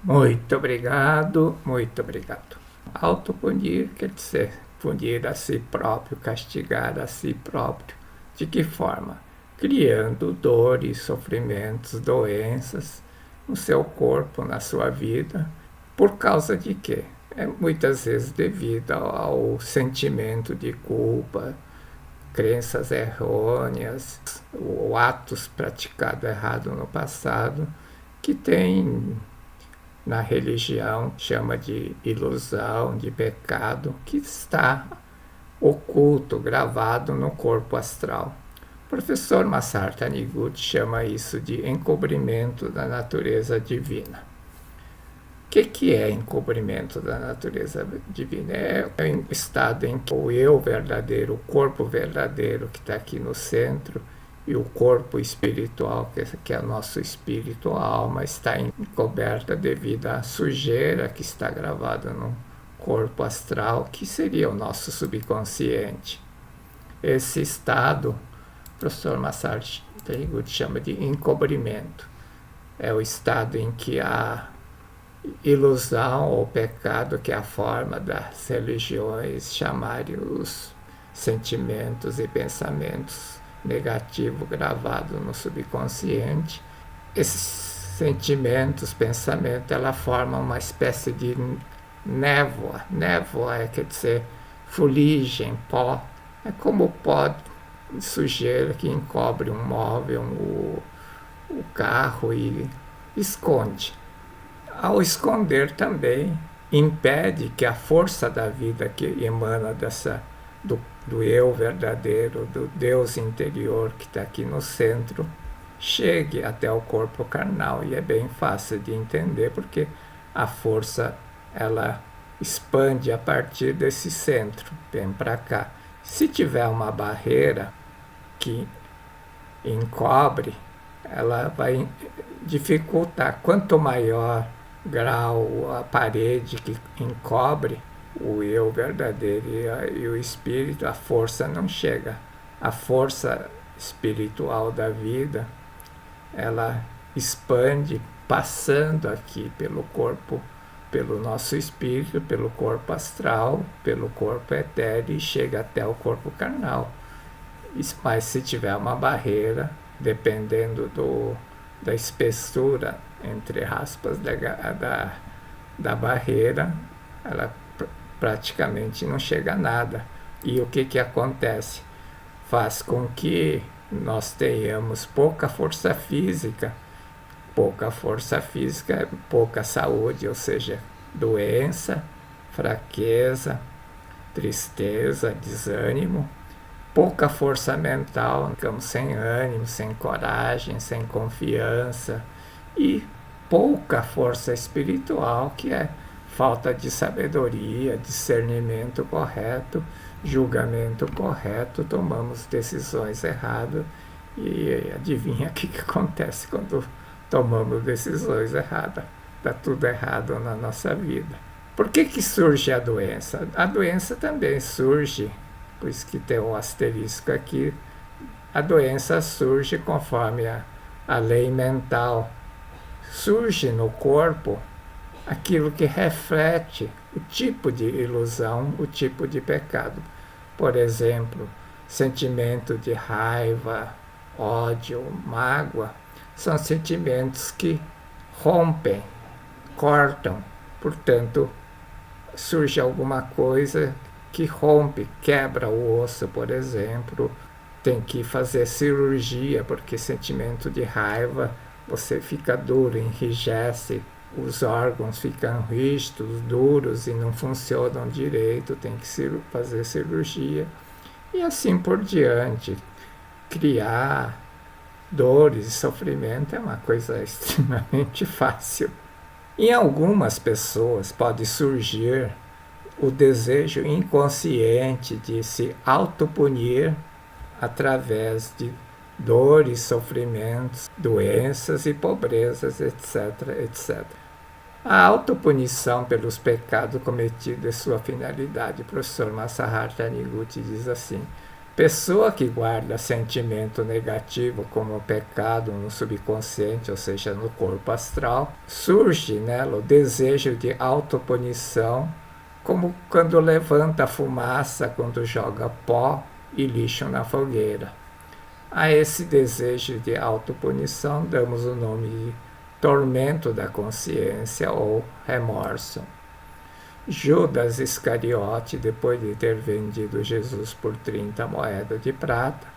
Muito obrigado, muito obrigado. Autopunir quer dizer punir a si próprio, castigar a si próprio. De que forma? Criando dores, sofrimentos, doenças no seu corpo, na sua vida. Por causa de quê? Muitas vezes devido ao sentimento de culpa, crenças errôneas, ou atos praticados errado no passado, que tem na religião chama de ilusão, de pecado, que está oculto, gravado no corpo astral. O professor Masaru Taniguchi chama isso de encobrimento da natureza divina. O que é encobrimento da natureza divina? É um estado em que o eu verdadeiro, o corpo verdadeiro que está aqui no centro, e o corpo espiritual, que é o nosso espírito, a alma, está encoberta devido à sujeira que está gravada no corpo astral, que seria o nosso subconsciente. Esse estado, o professor Masaru Taniguchi chama de encobrimento. É o estado em que a ilusão ou pecado, que é a forma das religiões chamarem os sentimentos e pensamentos negativo gravado no subconsciente. Esses sentimentos, pensamentos, ela formam uma espécie de névoa. Névoa quer dizer fuligem, pó. É como o pó de sujeira que encobre um móvel, o carro e esconde. Ao esconder também, impede que a força da vida que emana do eu verdadeiro, do Deus interior que está aqui no centro, chegue até o corpo carnal. E é bem fácil de entender, porque a força ela expande a partir desse centro, vem para cá. Se tiver uma barreira que encobre, ela vai dificultar. Quanto maior grau a parede que encobre o eu verdadeiro e o espírito, a força não chega. A força espiritual da vida, ela expande passando aqui pelo corpo, pelo nosso espírito, pelo corpo astral, pelo corpo etéreo e chega até o corpo carnal. Mas se tiver uma barreira, dependendo da espessura, entre aspas, da barreira, ela praticamente não chega a nada. E o que acontece? Faz com que nós tenhamos pouca força física, pouca saúde, ou seja, doença, fraqueza, tristeza, desânimo, pouca força mental, ficamos sem ânimo, sem coragem, sem confiança, e pouca força espiritual, que é falta de sabedoria, discernimento correto, julgamento correto, tomamos decisões erradas. E adivinha o que acontece quando tomamos decisões erradas? Está tudo errado na nossa vida. Por que surge a doença? A doença também surge, por isso que tem um asterisco aqui. A doença surge conforme a lei mental. Surge no corpo aquilo que reflete o tipo de ilusão, o tipo de pecado. Por exemplo, sentimento de raiva, ódio, mágoa, são sentimentos que rompem, cortam. Portanto, surge alguma coisa que rompe, quebra o osso, por exemplo. Tem que fazer cirurgia, porque sentimento de raiva, você fica duro, enrijece, os órgãos ficam rígidos, duros e não funcionam direito, tem que fazer cirurgia. E assim por diante. Criar dores e sofrimento é uma coisa extremamente fácil. Em algumas pessoas pode surgir o desejo inconsciente de se autopunir através de dores, sofrimentos, doenças e pobrezas, etc, etc. A autopunição pelos pecados cometidos é sua finalidade. O professor Masaru Taniguchi diz assim: Pessoa que guarda sentimento negativo como pecado no subconsciente, ou seja, no corpo astral, surge nela o desejo de autopunição, como quando levanta fumaça, quando joga pó e lixo na fogueira. A esse desejo de autopunição damos o nome de tormento da consciência ou remorso. Judas Iscariote, depois de ter vendido Jesus por 30 moedas de prata,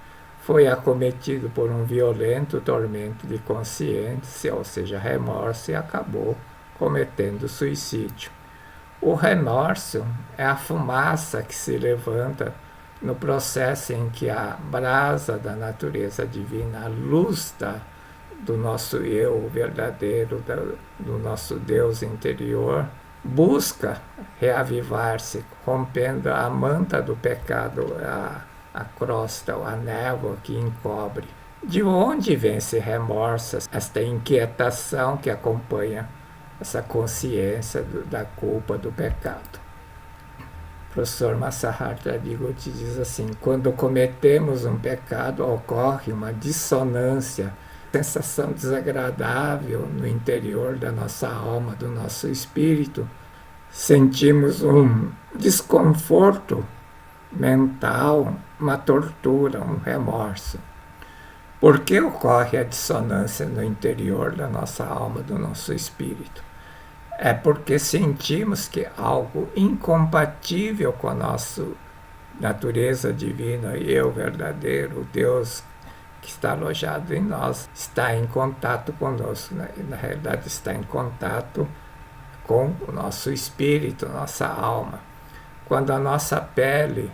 foi acometido por um violento tormento de consciência, ou seja, remorso, e acabou cometendo suicídio. O remorso é a fumaça que se levanta no processo em que a brasa da natureza divina, a luz do nosso eu verdadeiro, do nosso Deus interior, busca reavivar-se, rompendo a manta do pecado, a crosta, a névoa que encobre. De onde vem esse remorso, esta inquietação que acompanha essa consciência da culpa, do pecado? O professor Masaharu Digote diz assim: quando cometemos um pecado, ocorre uma dissonância, sensação desagradável no interior da nossa alma, do nosso espírito. Sentimos um desconforto mental, uma tortura, um remorso. Por que ocorre a dissonância no interior da nossa alma, do nosso espírito? É porque sentimos que algo incompatível com a nossa natureza divina, eu verdadeiro, o Deus que está alojado em nós, está em contato conosco. Na realidade, está em contato com o nosso espírito, nossa alma. Quando a nossa pele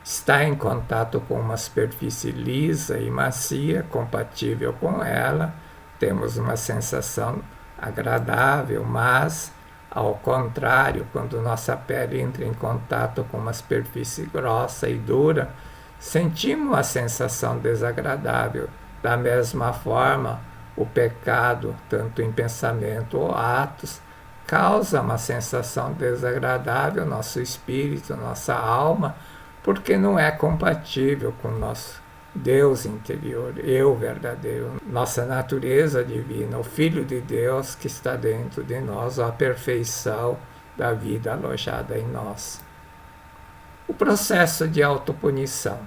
está em contato com uma superfície lisa e macia, compatível com ela, temos uma sensação agradável, mas, ao contrário, quando nossa pele entra em contato com uma superfície grossa e dura, sentimos uma sensação desagradável. Da mesma forma, o pecado, tanto em pensamento ou atos, causa uma sensação desagradável ao nosso espírito, nossa alma, porque não é compatível com o nosso Deus interior, eu verdadeiro, nossa natureza divina, o Filho de Deus que está dentro de nós, a perfeição da vida alojada em nós. O processo de autopunição.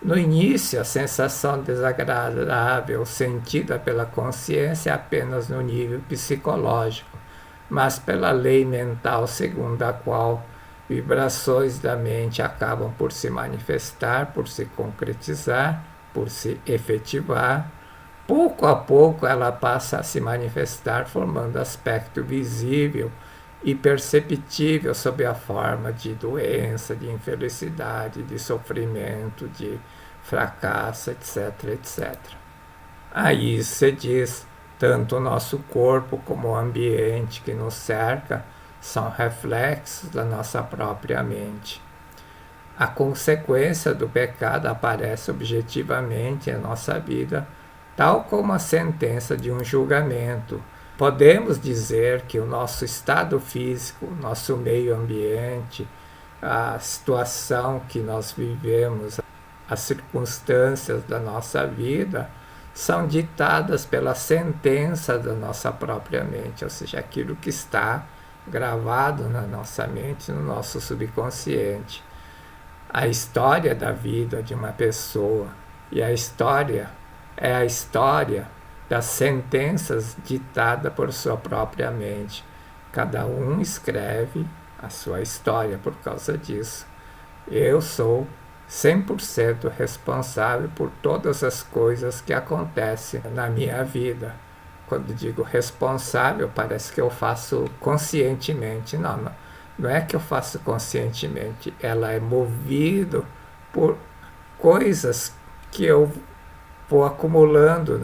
No início, a sensação desagradável sentida pela consciência é apenas no nível psicológico, mas pela lei mental segundo a qual vibrações da mente acabam por se manifestar, por se concretizar, por se efetivar. Pouco a pouco ela passa a se manifestar, formando aspecto visível e perceptível sob a forma de doença, de infelicidade, de sofrimento, de fracasso, etc, etc. Aí se diz, tanto o nosso corpo como o ambiente que nos cerca são reflexos da nossa própria mente. A consequência do pecado aparece objetivamente em nossa vida, tal como a sentença de um julgamento. Podemos dizer que o nosso estado físico, o nosso meio ambiente, a situação que nós vivemos, as circunstâncias da nossa vida, são ditadas pela sentença da nossa própria mente, ou seja, aquilo que está gravado na nossa mente, no nosso subconsciente. A história da vida de uma pessoa e a história é a história das sentenças ditadas por sua própria mente. Cada um escreve a sua história por causa disso. Eu sou 100% responsável por todas as coisas que acontecem na minha vida. Quando digo responsável, parece que eu faço conscientemente. Não é que eu faço conscientemente. Ela é movida por coisas que eu vou acumulando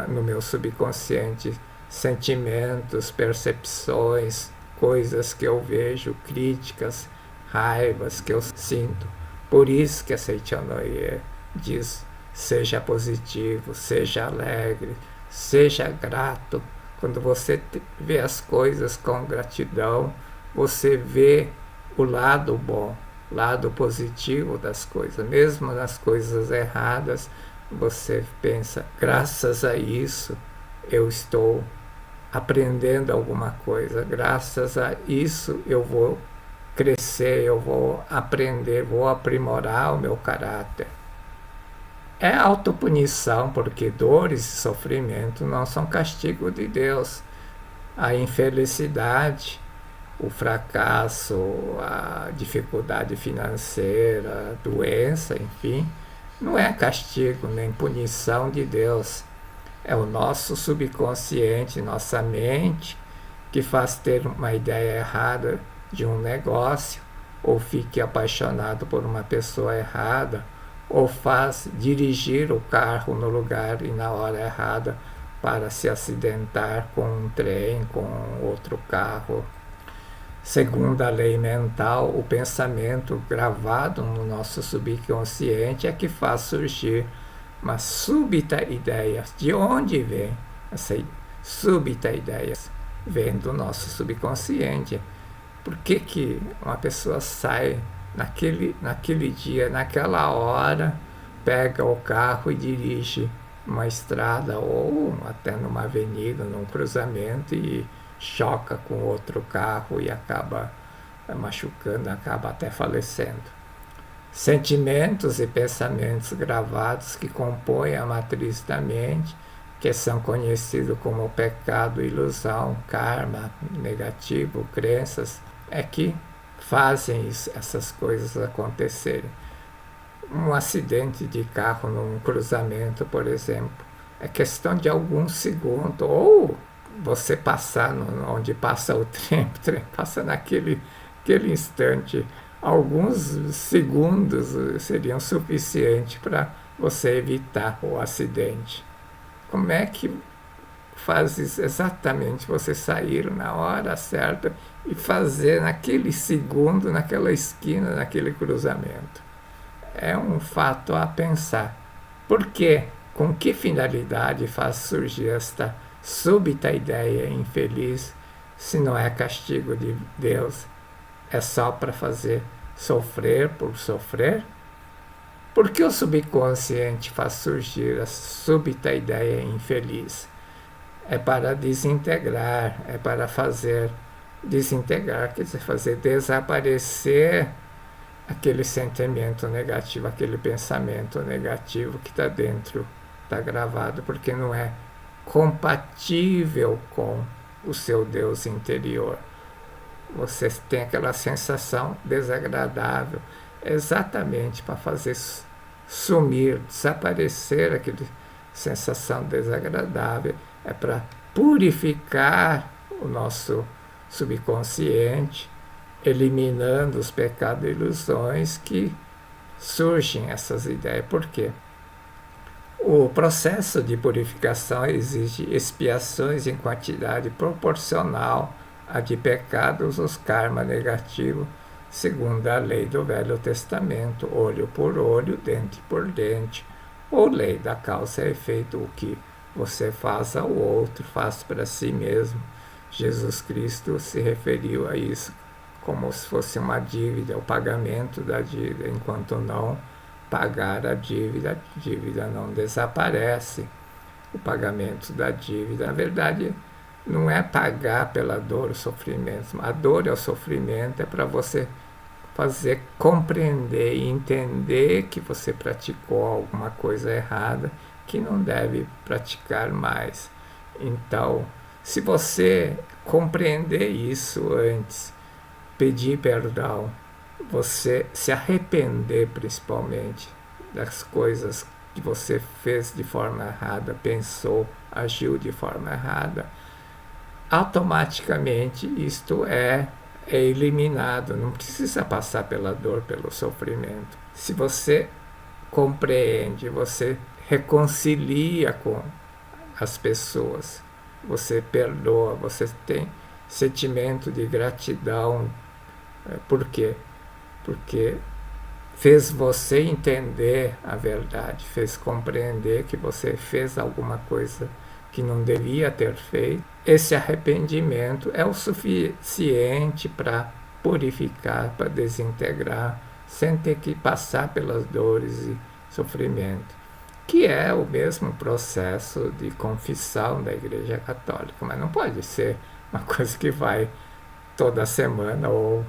no meu subconsciente. Sentimentos, percepções, coisas que eu vejo, críticas, raivas que eu sinto. Por isso que a Seichanoye diz, seja positivo, seja alegre, seja grato. Quando você vê as coisas com gratidão, você vê o lado bom, lado positivo das coisas. Mesmo nas coisas erradas, você pensa, graças a isso eu estou aprendendo alguma coisa, graças a isso eu vou crescer, eu vou aprender, vou aprimorar o meu caráter. É autopunição, porque dores e sofrimento não são castigo de Deus. A infelicidade, o fracasso, a dificuldade financeira, a doença, enfim, não é castigo nem punição de Deus. É o nosso subconsciente, nossa mente, que faz ter uma ideia errada de um negócio, ou fique apaixonado por uma pessoa errada, ou faz dirigir o carro no lugar e na hora errada para se acidentar com um trem, com outro carro. Segundo a lei mental, o pensamento gravado no nosso subconsciente é que faz surgir uma súbita ideia. De onde vem essa súbita ideia? Vem do nosso subconsciente. Por que uma pessoa sai naquele dia, naquela hora, pega o carro e dirige uma estrada ou até numa avenida, num cruzamento e choca com outro carro e acaba machucando, acaba até falecendo? Sentimentos e pensamentos gravados que compõem a matriz da mente, que são conhecidos como pecado, ilusão, karma, negativo, crenças, é que fazem essas coisas acontecerem. Um acidente de carro num cruzamento, por exemplo, é questão de alguns segundos, ou você passar onde passa o trem passa naquele instante. Alguns segundos seriam suficientes para você evitar o acidente. Como é que faz isso exatamente? Você sair na hora certa e fazer naquele segundo, naquela esquina, naquele cruzamento. É um fato a pensar. Por quê? Com que finalidade faz surgir esta súbita ideia infeliz, se não é castigo de Deus? É só para fazer sofrer por sofrer? Por que o subconsciente faz surgir a súbita ideia infeliz? É para desintegrar, é para fazer desintegrar, quer dizer, fazer desaparecer aquele sentimento negativo, aquele pensamento negativo que está dentro, está gravado, porque não é compatível com o seu Deus interior. Você tem aquela sensação desagradável, exatamente para fazer sumir, desaparecer aquela sensação desagradável, é para purificar o nosso subconsciente, eliminando os pecados e ilusões que surgem essas ideias. Por quê? O processo de purificação exige expiações em quantidade proporcional a de pecados, os karma negativos, segundo a lei do Velho Testamento, olho por olho, dente por dente, ou lei da causa e efeito, o que você faz ao outro, faz para si mesmo. Jesus Cristo se referiu a isso como se fosse uma dívida, o pagamento da dívida. Enquanto não pagar a dívida não desaparece. O pagamento da dívida, na verdade, não é pagar pela dor, o sofrimento. A dor e o sofrimento é para você fazer compreender e entender que você praticou alguma coisa errada, que não deve praticar mais. Então, se você compreender isso antes, pedir perdão, você se arrepender principalmente das coisas que você fez de forma errada, pensou, agiu de forma errada, automaticamente isto é eliminado, não precisa passar pela dor, pelo sofrimento. Se você compreende, você reconcilia com as pessoas, você perdoa, você tem sentimento de gratidão. Por quê? Porque fez você entender a verdade, fez compreender que você fez alguma coisa que não devia ter feito. Esse arrependimento é o suficiente para purificar, para desintegrar sem ter que passar pelas dores e sofrimento, que é o mesmo processo de confissão da Igreja Católica, mas não pode ser uma coisa que vai toda semana ou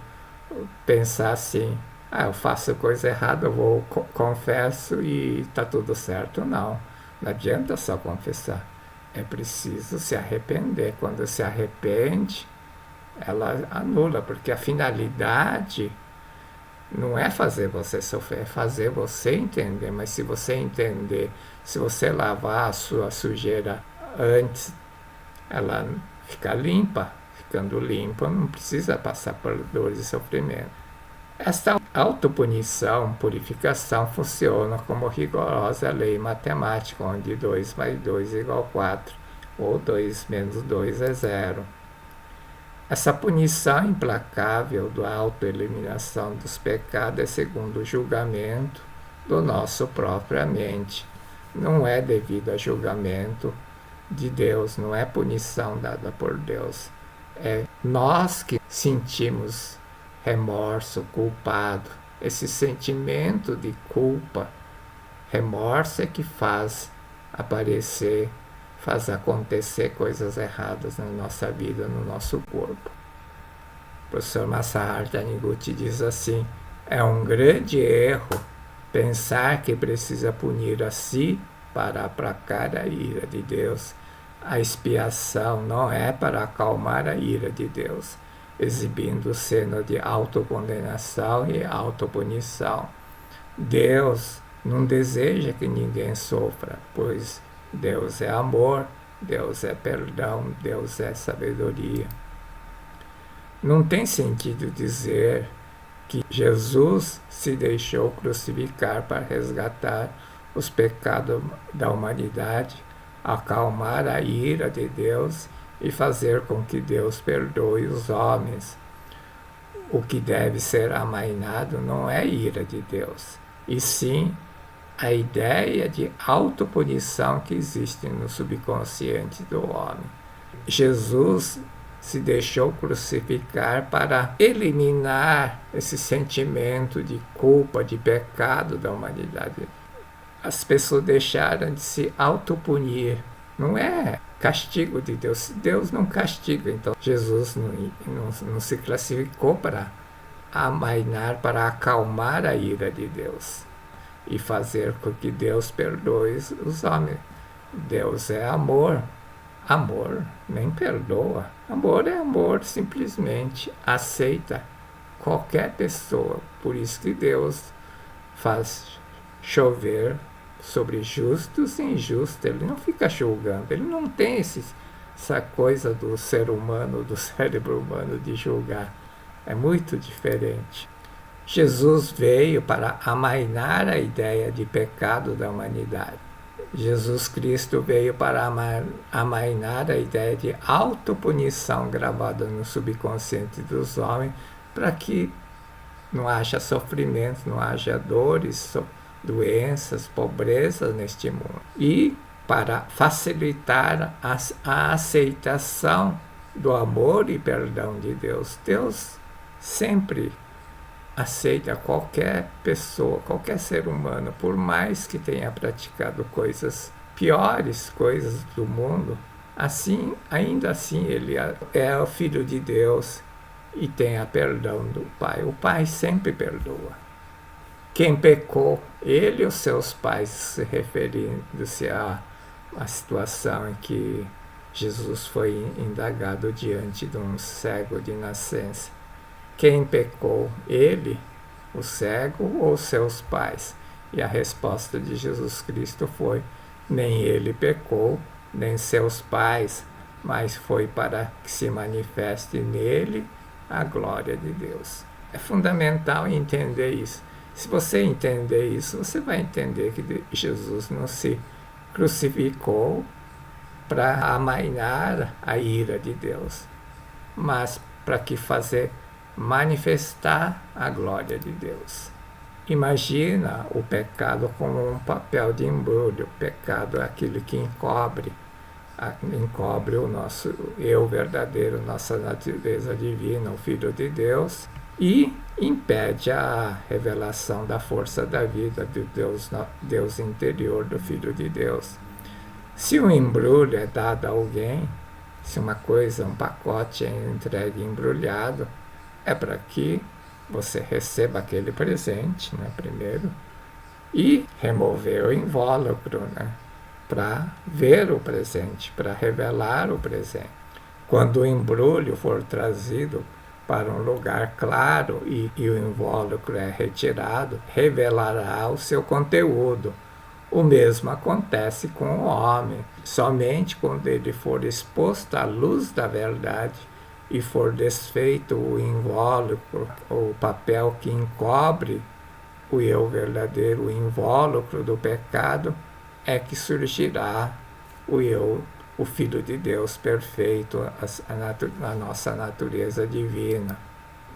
pensar assim, eu faço coisa errada, eu vou, confesso e está tudo certo. Não adianta só confessar, é preciso se arrepender. Quando se arrepende, ela anula, porque a finalidade não é fazer você sofrer, é fazer você entender. Mas se você entender, se você lavar a sua sujeira antes, ela fica limpa. Ficando limpa, não precisa passar por dores e sofrimento. Esta autopunição, purificação, funciona como rigorosa lei matemática, onde 2 mais 2 é igual a 4, ou 2 menos 2 é 0. Essa punição implacável da autoeliminação dos pecados é segundo o julgamento do nosso própria mente. Não é devido a julgamento de Deus, não é punição dada por Deus. É nós que sentimos remorso, culpado. Esse sentimento de culpa, remorso é que faz aparecer, faz acontecer coisas erradas na nossa vida, no nosso corpo. O professor Masaharu Taniguchi diz assim: é um grande erro pensar que precisa punir a si para aplacar a ira de Deus. A expiação não é para acalmar a ira de Deus, exibindo cena de autocondenação e autopunição. Deus não deseja que ninguém sofra, pois Deus é amor, Deus é perdão, Deus é sabedoria. Não tem sentido dizer que Jesus se deixou crucificar para resgatar os pecados da humanidade, acalmar a ira de Deus e fazer com que Deus perdoe os homens. O que deve ser amainado não é a ira de Deus, e sim a ideia de autopunição que existe no subconsciente do homem. Jesus se deixou crucificar para eliminar esse sentimento de culpa, de pecado da humanidade. As pessoas deixaram de se autopunir. Não é castigo de Deus. Deus não castiga. Então, Jesus não se classificou para amainar, para acalmar a ira de Deus e fazer com que Deus perdoe os homens. Deus é amor. Amor nem perdoa. Amor é amor, simplesmente aceita qualquer pessoa. Por isso que Deus faz chover sobre justos e injustos. Ele não fica julgando. Ele não tem essa coisa do ser humano, do cérebro humano de julgar. É muito diferente. Jesus veio para amainar a ideia de pecado da humanidade. Jesus Cristo veio para amainar a ideia de autopunição gravada no subconsciente dos homens, para que não haja sofrimento, não haja dores, doenças, pobrezas neste mundo. E para facilitar a aceitação do amor e perdão de Deus. Deus sempre aceita qualquer pessoa, qualquer ser humano, por mais que tenha praticado coisas piores, coisas do mundo, assim, ainda assim ele é o Filho de Deus e tem a perdão do Pai. O Pai sempre perdoa. Quem pecou, ele e os seus pais, se referindo-se à situação em que Jesus foi indagado diante de um cego de nascença. Quem pecou, ele, o cego ou seus pais? E a resposta de Jesus Cristo foi: nem ele pecou, nem seus pais, mas foi para que se manifeste nele a glória de Deus. É fundamental entender isso. Se você entender isso, você vai entender que Jesus não se crucificou para amainar a ira de Deus, mas para que fazer manifestar a glória de Deus. Imagina o pecado como um papel de embrulho. O pecado é aquilo que encobre o nosso eu verdadeiro, nossa natureza divina, o Filho de Deus, e impede a revelação da força da vida do Deus interior, do Filho de Deus. Se um embrulho é dado a alguém, se uma coisa, um pacote é entregue embrulhado, é para que você receba aquele presente, né, primeiro, e remover o invólucro, né, para ver o presente, para revelar o presente. Quando o embrulho for trazido para um lugar claro e o invólucro é retirado, revelará o seu conteúdo. O mesmo acontece com o homem. Somente quando ele for exposto à luz da verdade e for desfeito o invólucro, o papel que encobre o eu verdadeiro, o invólucro do pecado, é que surgirá o eu, o Filho de Deus perfeito, a nossa natureza divina.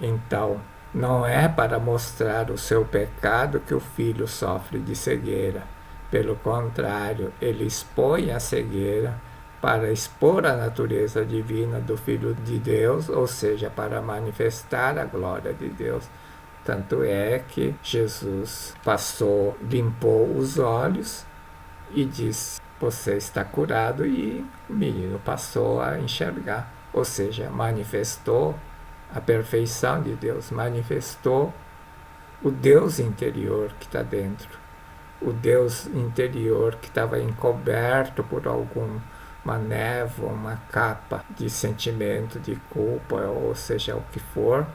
Então, não é para mostrar o seu pecado que o Filho sofre de cegueira. Pelo contrário, ele expõe a cegueira para expor a natureza divina do Filho de Deus, ou seja, para manifestar a glória de Deus. Tanto é que Jesus limpou os olhos e disse: você está curado, e o menino passou a enxergar, ou seja, manifestou a perfeição de Deus, manifestou o Deus interior que está dentro, o Deus interior que estava encoberto por uma névoa, uma capa de sentimento, de culpa, ou seja, o que for,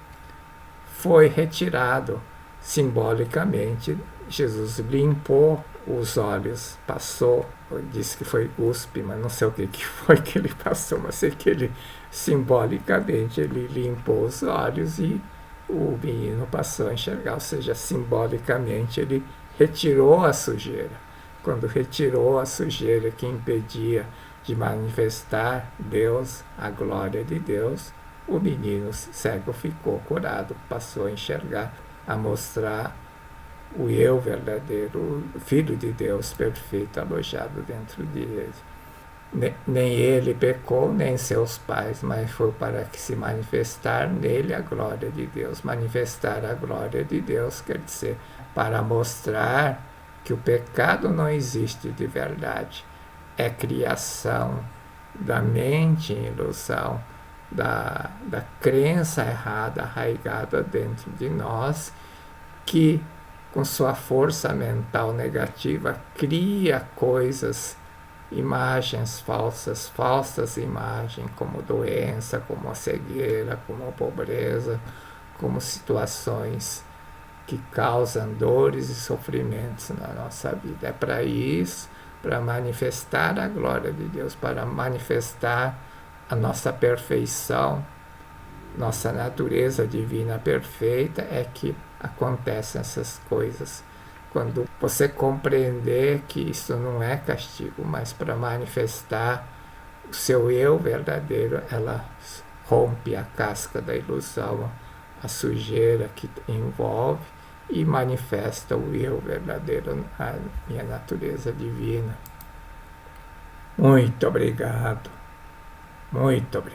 foi retirado simbolicamente. Jesus limpou os olhos, passou, disse que foi cuspe, mas não sei o que foi que ele passou, mas sei que ele, simbolicamente, ele limpou os olhos e o menino passou a enxergar, ou seja, simbolicamente ele retirou a sujeira. Quando retirou a sujeira que impedia de manifestar Deus, a glória de Deus, o menino cego ficou curado, passou a enxergar, a mostrar o eu verdadeiro, o Filho de Deus perfeito alojado dentro de ele. Nem ele pecou, nem seus pais, mas foi para que se manifestar nele a glória de Deus. Manifestar a glória de Deus quer dizer para mostrar que o pecado não existe de verdade. É criação da mente em ilusão, da crença errada arraigada dentro de nós, que com sua força mental negativa cria coisas, imagens falsas imagens, como doença, como a cegueira, como a pobreza, como situações que causam dores e sofrimentos na nossa vida. É para isso, para manifestar a glória de Deus, para manifestar a nossa perfeição, nossa natureza divina perfeita, é que acontecem essas coisas. Quando você compreender que isso não é castigo, mas para manifestar o seu eu verdadeiro, ela rompe a casca da ilusão, a sujeira que envolve, e manifesta o eu verdadeiro, a minha natureza divina. Muito obrigado. Muito obrigado.